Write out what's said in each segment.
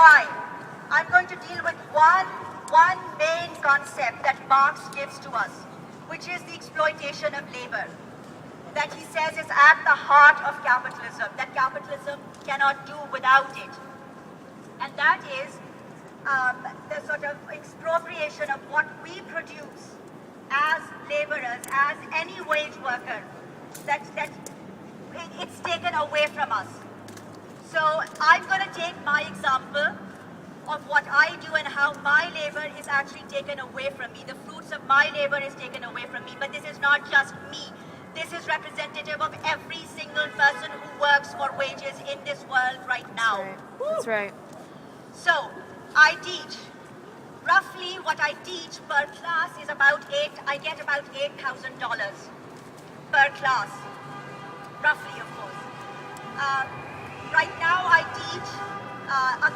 why. I'm going to deal with one main concept that Marx gives to us, which is the exploitation of labor, that he says is at the heart of capitalism, that capitalism cannot do without it. And that is the sort of expropriation of what we produce as laborers, as any wage worker, that it's taken away from us. So I'm going to take my example of what I do and how my labor is actually taken away from me. The fruits of my labor is taken away from me. But this is not just me. This is representative of every single person who works for wages in this world right now. That's right. So I teach. Roughly what I teach per class is I get about $8,000 per class. Roughly, of course. Right now I teach a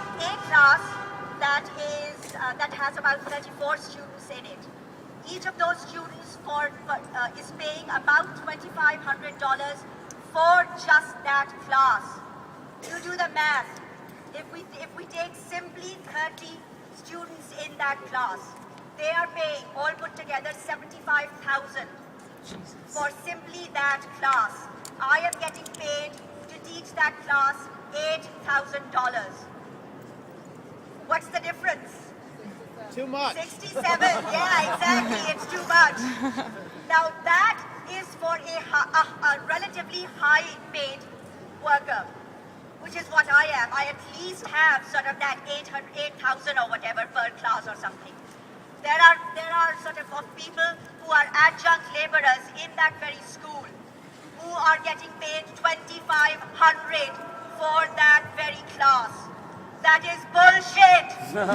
class that has about 34 students in it. Each of those students is paying about $2,500 for just that class. You do the math. If we take simply 30 students in that class, they are paying all put together $75,000 for simply that class. I am getting paid to teach that class $8,000. What's the difference? Too much. 67. Yeah, exactly. It's too much. Now that is for a relatively high-paid worker, which is what I am. I at least have sort of that 8,000 or whatever per class or something. There are sort of people who are adjunct laborers in that very school who are getting paid $2,500 for that very class. That is bullshit. So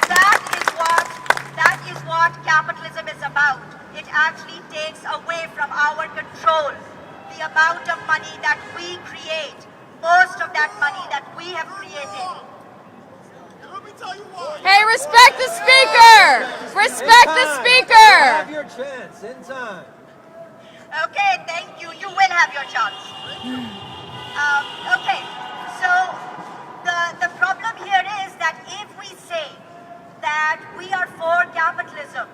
that is what capitalism is about. It actually takes away from our control the amount of money that we create, most of that money that we have created. Hey, respect the speaker! Respect the speaker! Have your chance in time. Okay, thank you. You will have your chance. Okay, so the problem here is that if we say that we are for capitalism,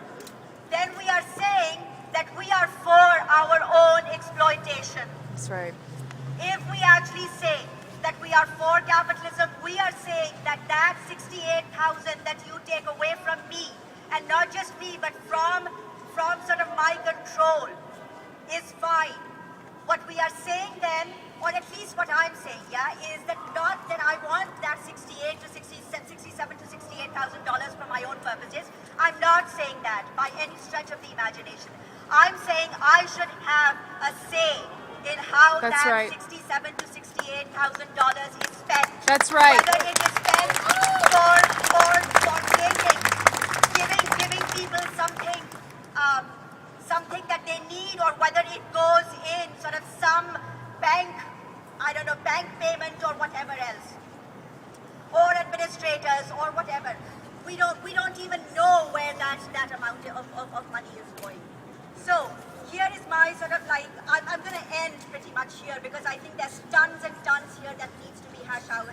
then we are saying that we are for our own exploitation. That's right. If we actually say that we are for capitalism, we are saying that that 68,000 that you take away from me, and not just me, but from sort of my control, is fine. What we are saying then, or at least what I'm saying, yeah, is that not that I want that $67,000 to $68,000 for my own purposes. I'm not saying that by any stretch of the imagination. I'm saying I should have a say in how That's that right. $67,000 to $68,000 is spent. That's right. Whether it is spent for giving people something that they need, or whether it goes in sort of some bank payment or whatever else, or administrators or whatever. We don't even know where that amount of money is going. So here is my sort of like, I'm going to end pretty much here because I think there's tons and tons here that needs to be hashed out.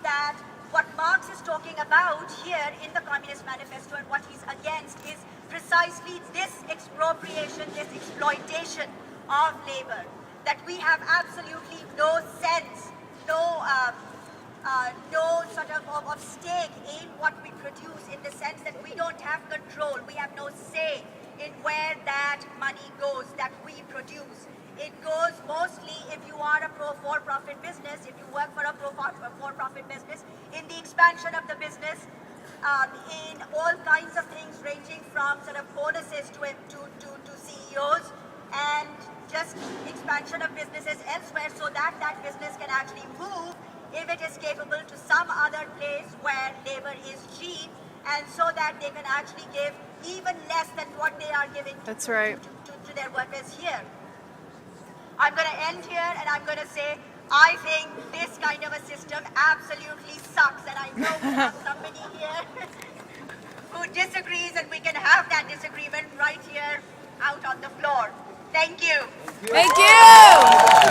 That what Marx is talking about here in the Communist Manifesto and what he's against is precisely this expropriation, this exploitation of labor, that we have absolutely no sense, no sort of stake in what we produce, in the sense that we don't have control, we have no say in where that money goes that we produce. It goes mostly, if you are a for-profit business, if you work for a for-profit business, in the expansion of the business, in all kinds of things ranging from sort of bonuses to CEOs, and just expansion of businesses elsewhere so that that business can actually move, if it is capable, to some other place where labor is cheap, and so that they can actually give even less than what they are giving to their workers here. I'm going to end here and I'm going to say, I think this kind of a system absolutely sucks, and I know we have somebody here who disagrees, and we can have that disagreement right here out on the floor. Thank you. Thank you.